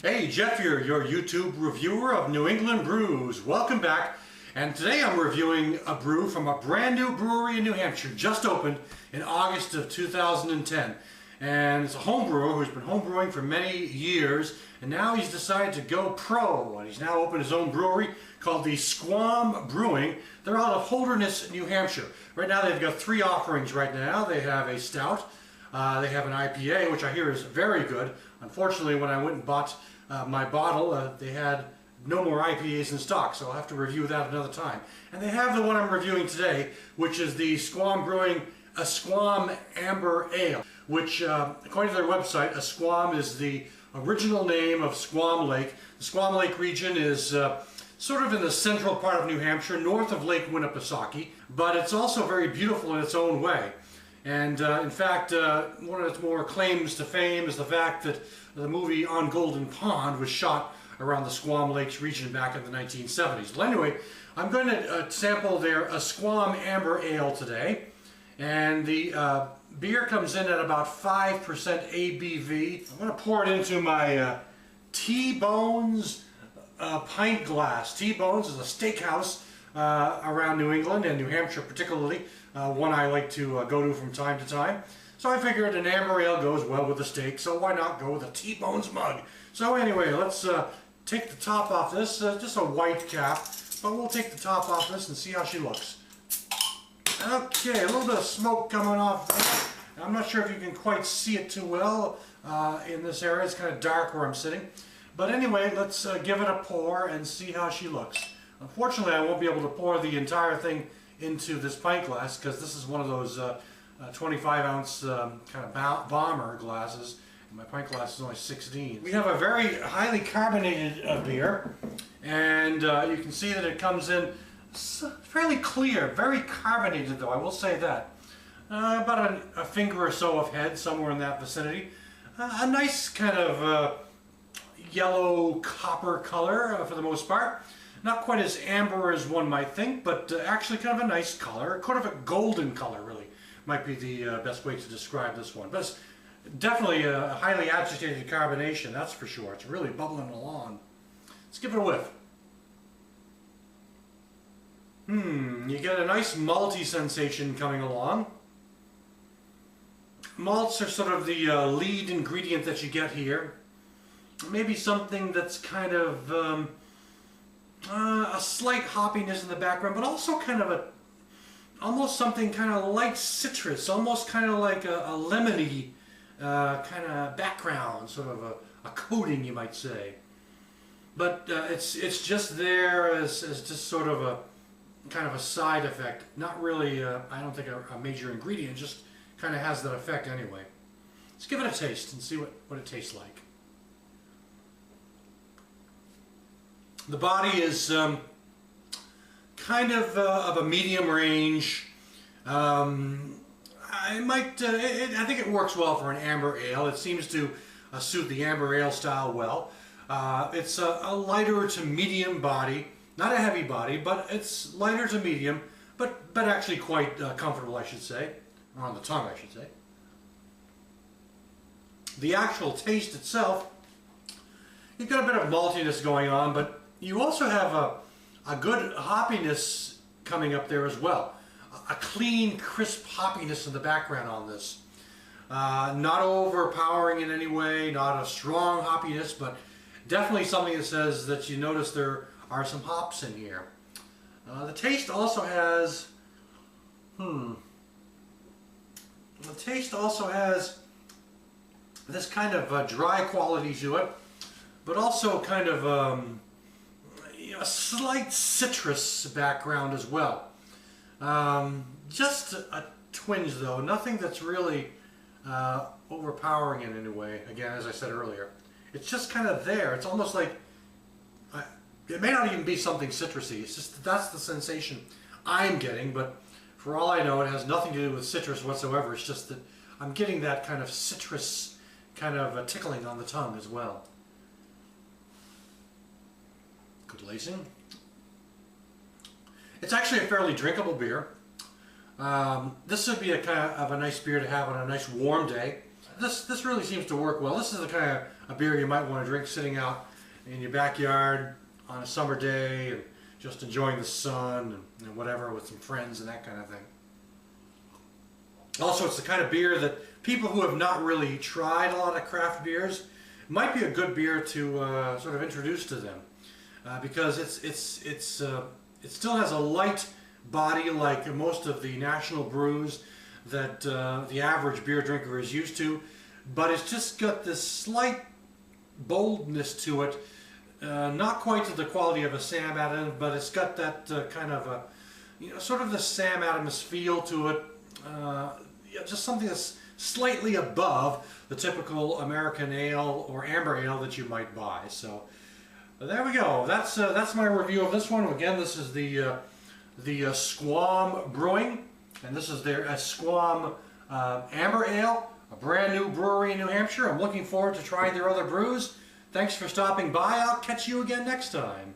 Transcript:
Hey, Jeff here, your YouTube reviewer of New England brews. Welcome back. And today I'm reviewing a brew from a brand new brewery in New Hampshire, just opened in August of 2010. And it's a home brewer who's been home brewing for many years, and now he's decided to go pro. And he's now opened his own brewery called the Squam Brewing. They're out of Holderness, New Hampshire. Right now they've got three offerings right now. They have a stout, they have an IPA, which I hear is very good. Unfortunately, when I went and bought my bottle, they had no more IPAs in stock, so I'll have to review that another time. And they have the one I'm reviewing today, which is the Squam Brewing Asquam Amber Ale, which, according to their website, Asquam is the original name of Squam Lake. The Squam Lake region is sort of in the central part of New Hampshire, north of Lake Winnipesaukee, but it's also very beautiful in its own way. And in fact, one of its more claims to fame is the fact that the movie On Golden Pond was shot around the Squam Lakes region back in the 1970s. Well, anyway, I'm going to sample their Asquam Amber Ale today. And the beer comes in at about 5% ABV. I'm going to pour it into my T-Bones pint glass. T-Bones is a steakhouse around New England and New Hampshire particularly. One I like to go to from time to time. So I figured an amber ale goes well with the steak, so why not go with a T-Bones mug? So anyway, let's take the top off this, just a white cap, but we'll take the top off this and see how she looks. Okay, a little bit of smoke coming off there. I'm not sure if you can quite see it too well in this area. It's kind of dark where I'm sitting. But anyway, let's give it a pour and see how she looks. Unfortunately, I won't be able to pour the entire thing into this pint glass because this is one of those 25-ounce kind of bomber glasses. And my pint glass is only 16. We have a very highly carbonated beer, and you can see that it comes in fairly clear, very carbonated though, I will say that. About a finger or so of head, somewhere in that vicinity. A nice kind of yellow copper color for the most part. Not quite as amber as one might think, but actually kind of a nice color. Kind of a golden color, really, might be the best way to describe this one. But it's definitely a highly agitated carbonation, that's for sure. It's really bubbling along. Let's give it a whiff. You get a nice malty sensation coming along. Malts are sort of the lead ingredient that you get here. Maybe something that's kind of a slight hoppiness in the background, but also kind of almost something kind of like citrus, almost kind of like a lemony kind of background, sort of a coating, you might say. But it's just there as just sort of a kind of a side effect. Not really, I don't think a major ingredient, just kind of has that effect anyway. Let's give it a taste and see what it tastes like. The body is kind of a medium range. I think it works well for an amber ale. It seems to suit the amber ale style well. It's a lighter to medium body, not a heavy body, but it's lighter to medium, but actually quite comfortable, I should say, or on the tongue, I should say. The actual taste itself, you've got a bit of maltiness going on, but you also have a good hoppiness coming up there as well. A clean, crisp hoppiness in the background on this. Not overpowering in any way, not a strong hoppiness, but definitely something that says that you notice there are some hops in here. The taste also has, the taste also has this kind of dry quality to it, but also kind of a slight citrus background as well. Just a twinge though, nothing that's really overpowering in any way. Again, as I said earlier, it's just kind of there. It's almost like, it may not even be something citrusy, it's just that's the sensation I'm getting, but for all I know it has nothing to do with citrus whatsoever. It's just that I'm getting that kind of citrus kind of tickling on the tongue as well. Good lacing. It's actually a fairly drinkable beer. This would be a kind of a nice beer to have on a nice warm day. this really seems to work well. This is the kind of a beer you might want to drink sitting out in your backyard on a summer day and just enjoying the sun and whatever with some friends and that kind of thing. Also, it's the kind of beer that people who have not really tried a lot of craft beers might be a good beer to sort of introduce to them, because it still has a light body like most of the national brews that the average beer drinker is used to, but it's just got this slight boldness to it, not quite to the quality of a Sam Adams, but it's got that kind of a, sort of the Sam Adams feel to it. Just something that's slightly above the typical American ale or amber ale that you might buy. So there we go. That's my review of this one. Again, this is the Squam Brewing, and this is their Asquam amber ale, a brand new brewery in New Hampshire. I'm looking forward to trying their other brews. Thanks for stopping by. I'll catch you again next time.